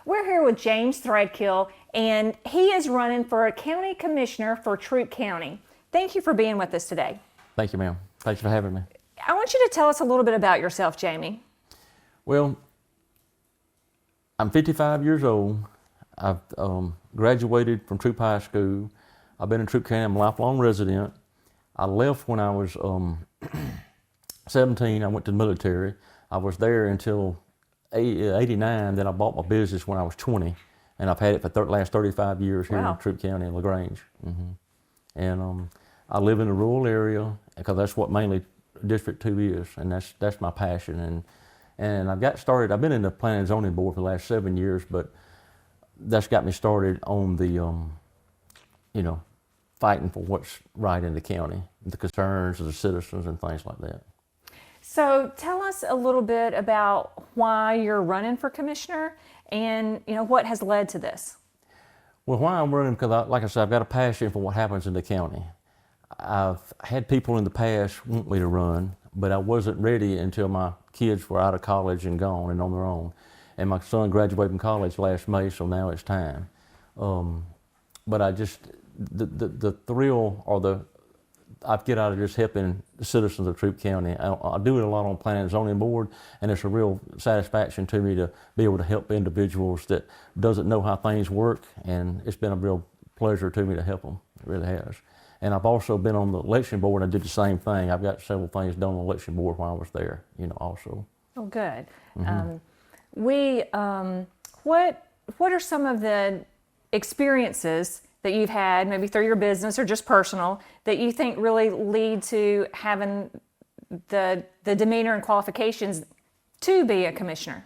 We're here with James Thrailkill, and he is running for a county commissioner for Troup County. Thank you for being with us today. Thank you, ma'am. Thanks for having me. I want you to tell us a little bit about yourself, Jamie. Well, I'm 55 years old. I've graduated from Troup High School. I've been in Troup County. I'm a lifelong resident. I left when I was 17. I went to the military. I was there until 89. Then I bought my business when I was 20, and I've had it for the last 35 years here in Troup County in LaGrange. And I live in a rural area because that's what mainly District 2 is, and that's my passion. And I got started. I've been in the Planning and Zoning Board for the last 7 years, but that's got me started on the fighting for what's right in the county, the concerns of the citizens and things like that. So tell us a little bit about why you're running for commissioner and what has led to this. Well, why I'm running, because like I said, I've got a passion for what happens in the county. I've had people in the past want me to run, but I wasn't ready until my kids were out of college and gone and on their own. And my son graduated from college last May, so now it's time. But I just, the thrill or I get out of just helping the citizens of Troup County. I do it a lot on Planning and Zoning Board, and it's a real satisfaction to me to be able to help individuals that doesn't know how things work, and it's been a real pleasure to me to help them. It really has. And I've also been on the election board, and I did the same thing. I've got several things done on the election board while I was there, also. Oh, good. What are some of the experiences that you've had, maybe through your business or just personal, that you think really lead to having the demeanor and qualifications to be a commissioner?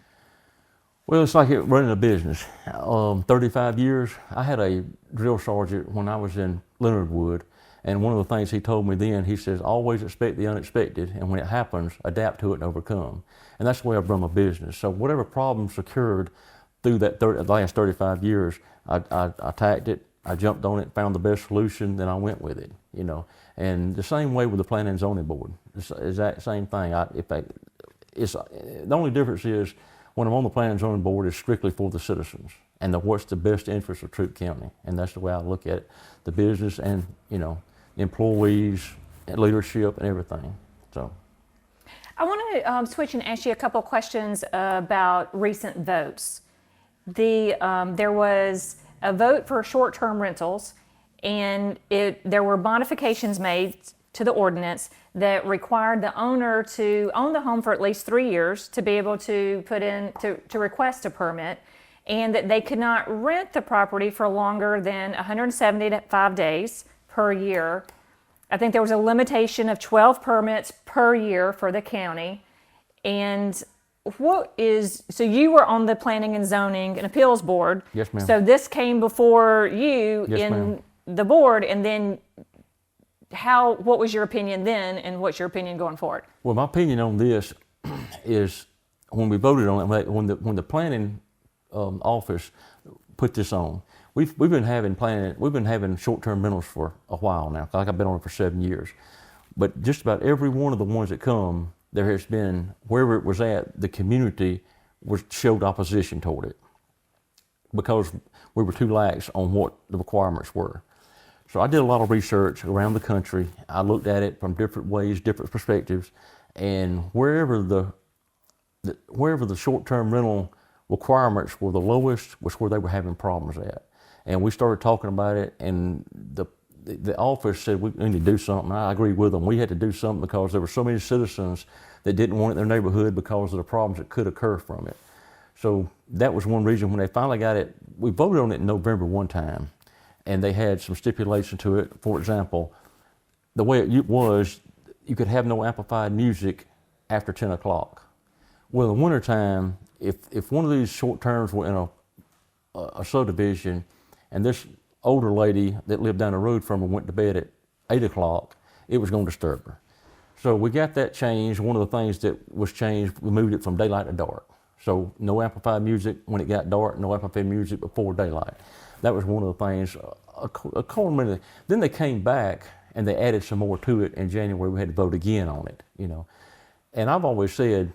Well, it's like running a business. 35 years. I had a drill sergeant when I was in Leonard Wood, and one of the things he told me then, he says, always expect the unexpected, and when it happens, adapt to it and overcome. And that's the way I've run my business. So whatever problems occurred through that last 35 years, I attacked it, I jumped on it, found the best solution, then I went with it, And the same way with the Planning and Zoning Board. It's the exact same thing. The only difference is when I'm on the Planning and Zoning Board, it's strictly for the citizens and what's the best interest of Troup County. And that's the way I look at it, the business and, employees, and leadership and everything, so. I want to switch and ask you a couple questions about recent votes. There was a vote for short-term rentals, and there were modifications made to the ordinance that required the owner to own the home for at least 3 years to be able to to request a permit, and that they could not rent the property for longer than 175 days per year. I think there was a limitation of 12 permits per year for the county. And so you were on the Planning and Zoning and Appeals Board. Yes, ma'am. So this came before you in the board, and then what was your opinion then, and what's your opinion going forward? Well, my opinion on this is when we voted on it, when the planning office put this on, we've been having short-term rentals for a while now. Like I've been on it for 7 years, but just about every one of the ones that come, there has been, wherever it was at, the community showed opposition toward it because we were too lax on what the requirements were. So I did a lot of research around the country. I looked at it from different ways, different perspectives, and wherever the short-term rental requirements were the lowest was where they were having problems at. And we started talking about it, and the office said we need to do something. I agree with them. We had to do something because there were so many citizens that didn't want it in their neighborhood because of the problems that could occur from it. So that was one reason when they finally got it. We voted on it in November one time, and they had some stipulation to it. For example, the way it was, you could have no amplified music after 10 o'clock. Well, in the wintertime, if one of these short terms were in a subdivision, and this older lady that lived down the road from her went to bed at 8 o'clock, it was going to disturb her. So we got that changed. One of the things that was changed, we moved it from daylight to dark. So no amplified music when it got dark, no amplified music before daylight. That was one of the things. Then they came back and they added some more to it in January. We had to vote again on it, And I've always said,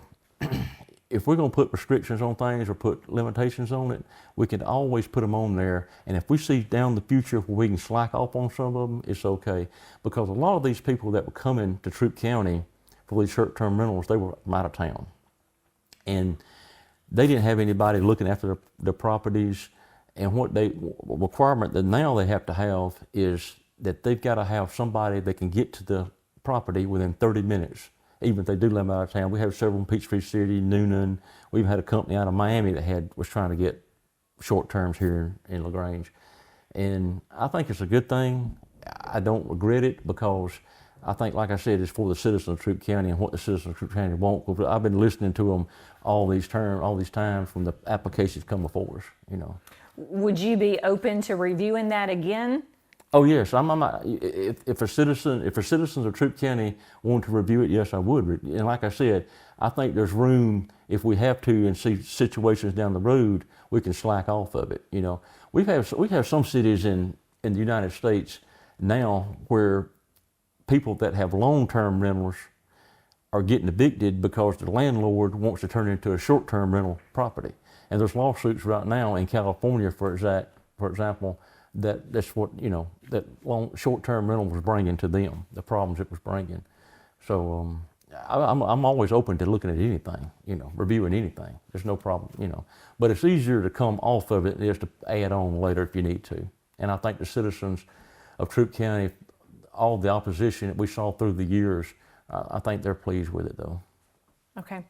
if we're going to put restrictions on things or put limitations on it, we can always put them on there. And if we see down the future where we can slack off on some of them, it's okay. Because a lot of these people that were coming to Troup County for these short-term rentals, they were from out of town. And they didn't have anybody looking after the properties. And what requirement that now they have to have is that they've got to have somebody that can get to the property within 30 minutes. Even if they do live out of town. We have several in Peachtree City, Noonan. We even had a company out of Miami that was trying to get short terms here in LaGrange. And I think it's a good thing. I don't regret it because I think, like I said, it's for the citizens of Troup County and what the citizens of Troup County want. I've been listening to them all these times from the applications come before us, you know. Would you be open to reviewing that again? Oh yes, if a citizens of Troup County want to review it, yes, I would. And like I said, I think there's room if we have to and see situations down the road, we can slack off of it. You know, we have some cities in the United States now where people that have long-term rentals are getting evicted because the landlord wants to turn it into a short-term rental property. And there's lawsuits right now in California, for example. That's what, you know, that short-term rental was bringing to them, the problems it was bringing. So I'm always open to looking at anything, you know, reviewing anything. There's no problem, you know. But it's easier to come off of it than just to add on later if you need to. And I think the citizens of Troup County, all the opposition that we saw through the years, I think they're pleased with it though. Okay.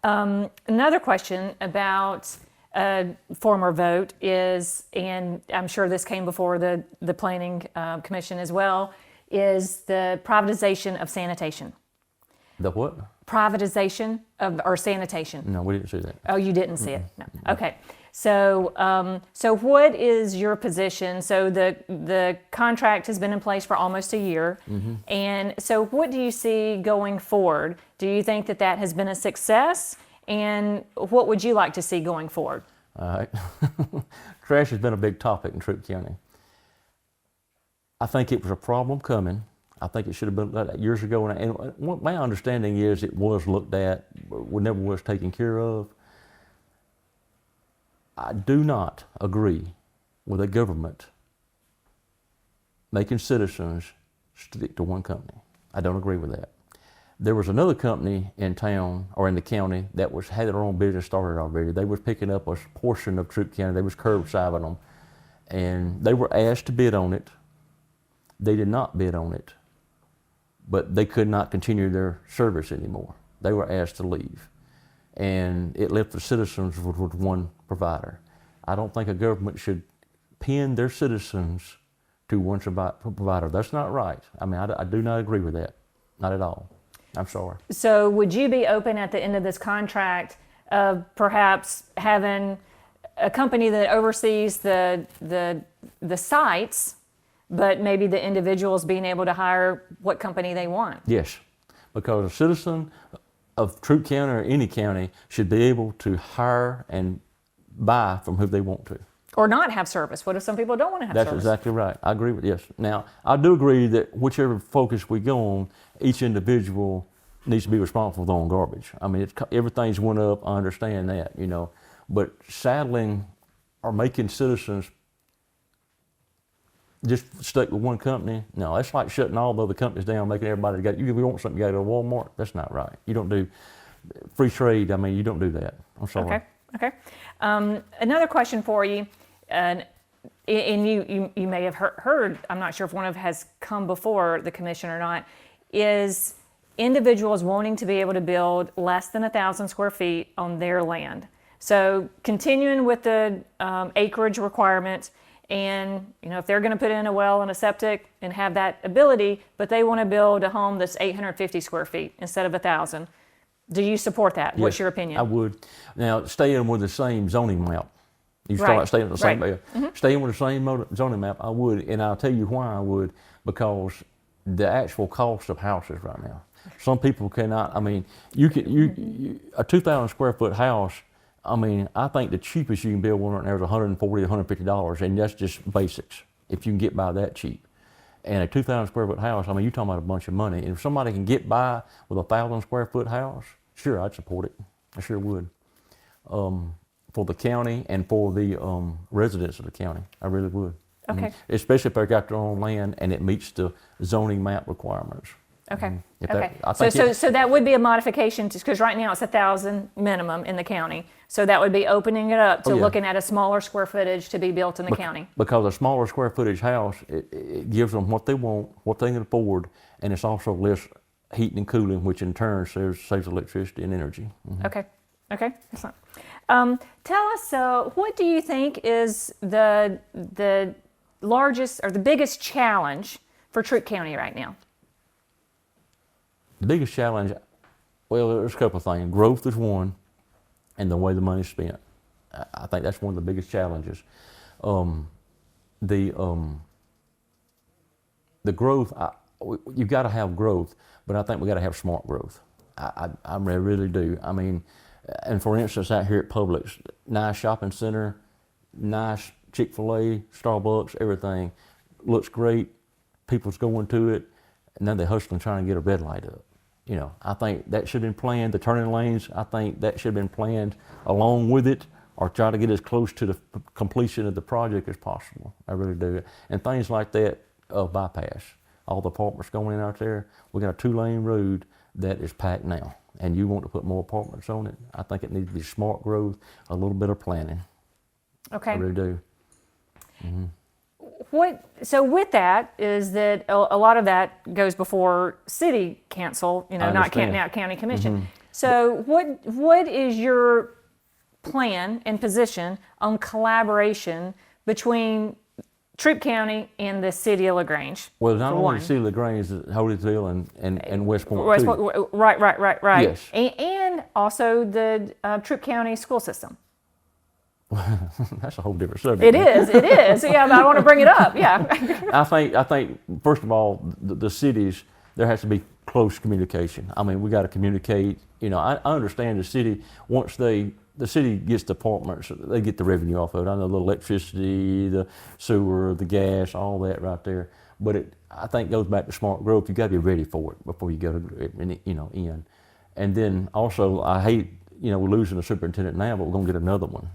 Another question about a former vote is, and I'm sure this came before the Planning Commission as well, is the privatization of sanitation. The what? Privatization or sanitation. No, we didn't see that. Oh, you didn't see it? No. Okay. So, so what is your position? So the contract has been in place for almost a year. And so what do you see going forward? Do you think that has been a success? And what would you like to see going forward? All right. Trash has been a big topic in Troup County. I think it was a problem coming. I think it should have been looked at years ago. And what my understanding is it was looked at, but never was taken care of. I do not agree with a government making citizens stick to one company. I don't agree with that. There was another company in town or in the county that had their own business started already. They was picking up a portion of Troup County. They was curbsiding them. And they were asked to bid on it. They did not bid on it, but they could not continue their service anymore. They were asked to leave. And it left the citizens with one provider. I don't think a government should pin their citizens to one provider. That's not right. I mean, I do not agree with that. Not at all. I'm sorry. So would you be open at the end of this contract of perhaps having a company that oversees the sites, but maybe the individuals being able to hire what company they want? Yes, because a citizen of Troup County or any county should be able to hire and buy from who they want to. Or not have service. What if some people don't want to have That's service? That's exactly right. I agree with yes. Now, I do agree that whichever focus we go on, each individual needs to be responsible for their own garbage. I mean, everything's went up, I understand that, you know, but saddling or making citizens just stuck with one company, no, that's like shutting all the other companies down, making everybody you want something, you got to go to Walmart. That's not right. You don't do free trade. I mean, you don't do that. I'm sorry. Okay. Another question for you, and you may have heard, I'm not sure if one of has come before the commission or not, is individuals wanting to be able to build less than 1,000 square feet on their land. So continuing with the acreage requirement, and you know, if they're going to put in a well and a septic and have that ability, but they want to build a home that's 850 square feet instead of 1,000. Do you support that? Yes, what's your opinion? I would. Now, staying with the same zoning map. You start Right. staying with the same Right. Staying with the same zoning map, I would, and I'll tell you why I would, because the actual cost of houses right now. Some people cannot, I mean, a 2,000 square foot house, I mean, I think the cheapest you can build one right now is $140, $150, and that's just basics, if you can get by that cheap. And a 2,000 square foot house, I mean, you're talking about a bunch of money. And if somebody can get by with a 1,000 square foot house, sure, I'd support it. I sure would. For the county and for the residents of the county, I really would. Okay. Especially if they got their own land and it meets the zoning map requirements. Okay. If Okay. that- I think So that would be a modification because right now it's 1,000 minimum in the county. So that would be opening it up to yeah. looking at a smaller square footage to be built in the county. Because a smaller square footage house, it gives them what they want, what they can afford, and it's also less heating and cooling, which in turn saves electricity and energy. Okay. Okay. Excellent. Tell us, what do you think is the largest or the biggest challenge for Troup County right now? The biggest challenge, well, there's a couple of things. Growth is one, and the way the money's spent. I think that's one of the biggest challenges. The growth, you've got to have growth, but I think we got to have smart growth. I really do. I mean, and for instance, out here at Publix, nice shopping center, nice Chick-fil-A, Starbucks, everything looks great. People's going to it, and then they're hustling trying to get a red light up. You know, I think that should have been planned. The turning lanes, I think that should have been planned along with it, or try to get as close to the completion of the project as possible. I really do. And things like that, bypass. All the apartments going in out there, we got a 2-lane road that is packed now, and you want to put more apartments on it. I think it needs to be smart growth, a little bit of planning. Okay. I really do. So with that is that a lot of that goes before city council, not understand. county commission. So what is your plan and position on collaboration between Troup County and the city of LaGrange? Well, not for only one. the city of LaGrange, Holyfield and West Point too. Right. Yes. And also the Troup County school system. That's a whole different subject. It is. Yeah, but I want to bring it up. Yeah. I think first of all, the cities, there has to be close communication. I mean, we got to communicate. I understand the city, once the city gets the apartments, they get the revenue off of it. I know the electricity, the sewer, the gas, all that right there. But I think goes back to smart growth. You got to be ready for it before you go to in. And then also, I hate we're losing a superintendent now, but we're gonna get another one.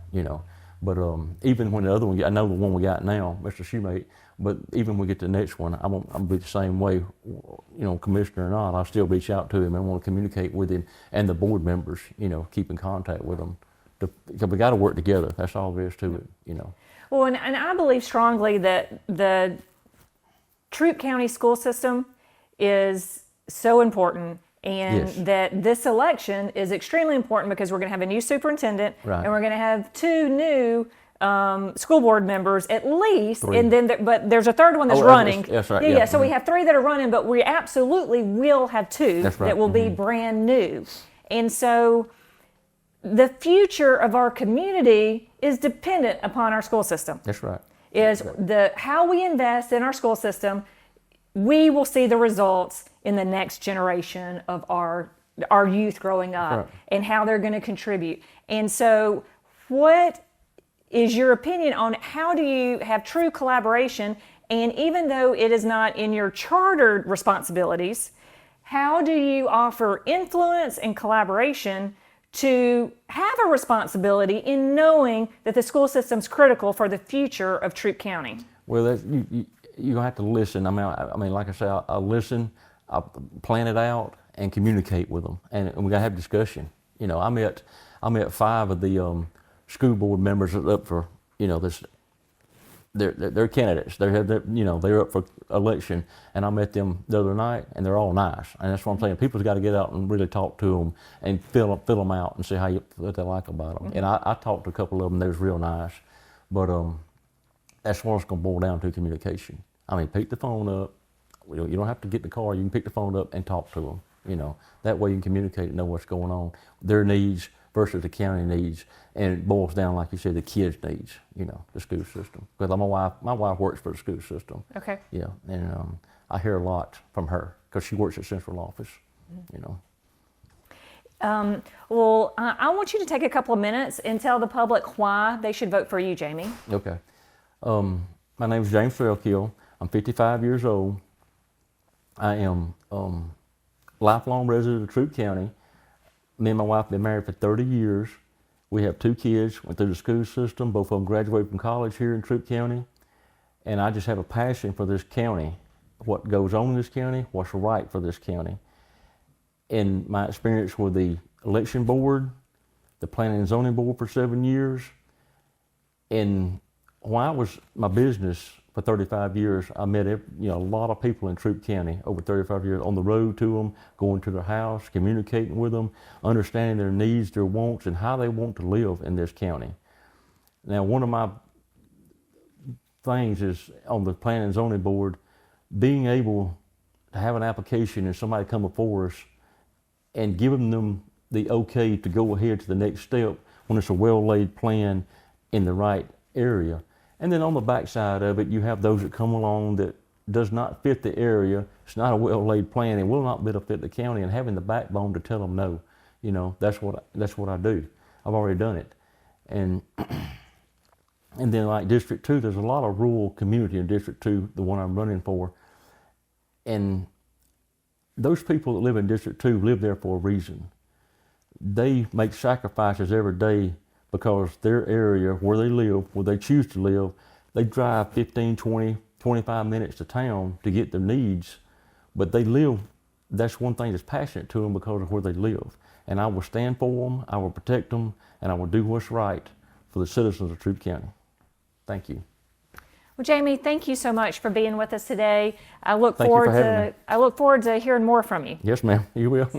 But even when the other one, I know the one we got now, Mr. Shoemate. But even when we get to the next one, I'm be the same way. Commissioner or not, I'll still reach out to him and want to communicate with him and the board members. Keep in contact with them. Because we got to work together. That's all there is to it. Well, and I believe strongly that the Troup County school system is so important, and Yes. that this election is extremely important because we're going to have a new superintendent, Right. and we're going to have 2 new school board members at least, 3. and then but there's a third one that's Oh, running. that's right, Yeah. yeah. So we have 3 that are running, but we absolutely will have 2 That's right, that will be brand new, and so the future of our community is dependent upon our school system. That's right. Is how we invest in our school system, we will see the results in the next generation of our youth growing up, Right. and how they're going to contribute. And so what is your opinion on how do you have true collaboration, and even though it is not in your chartered responsibilities, how do you offer influence and collaboration to have a responsibility in knowing that the school system's critical for the future of Troup County? Well, you have to listen. I mean, like I say, I listen, I plan it out, and communicate with them, and we gotta have discussion. I met 5 of the school board members that are up for this. They're candidates. They're up for election, and I met them the other night, and they're all nice. And that's what I'm saying. People's got to get out and really talk to them and fill them out and see what they like about them. And I talked to a couple of them. They was real nice, but that's what it's going to boil down to: communication. I mean, pick the phone up. You don't have to get in the car. You can pick the phone up and talk to them. That way you can communicate and know what's going on, their needs versus the county needs, and it boils down, like you said, the kids' needs. The school system. Because my wife works for the school system. Okay. Yeah, and I hear a lot from her because she works at central office. Well, I want you to take a couple of minutes and tell the public why they should vote for you, Jamie. Okay. My name is James Thrailkill. I'm 55 years old. I am lifelong resident of Troup County. Me and my wife have been married for 30 years. We have 2 kids, went through the school system. Both of them graduated from college here in Troup County. And I just have a passion for this county, what goes on in this county, what's right for this county. In my experience with the election board, the planning and zoning board for 7 years, and when I was my business for 35 years, I met a lot of people in Troup County over 35 years, on the road to them, going to their house, communicating with them, understanding their needs, their wants, and how they want to live in this county. Now, one of my things is on the planning and zoning board, being able to have an application and somebody come before us and giving them the okay to go ahead to the next step when it's a well-laid plan in the right area. And then on the backside of it, you have those that come along that does not fit the area, it's not a well-laid plan, and will not benefit the county, and having the backbone to tell them no. That's what I do. I've already done it. And then like District 2, there's a lot of rural community in District 2, the one I'm running for. And those people that live in District 2 live there for a reason. They make sacrifices every day because their area, where they live, where they choose to live, they drive 15, 20, 25 minutes to town to get their needs, but they live, that's one thing that's passionate to them because of where they live. And I will stand for them, I will protect them, and I will do what's right for the citizens of Troup County. Thank you. Well, Jamie, thank you so much for being with us today. I look Thank you for having me. I look forward to hearing more from you. Yes, ma'am, you will.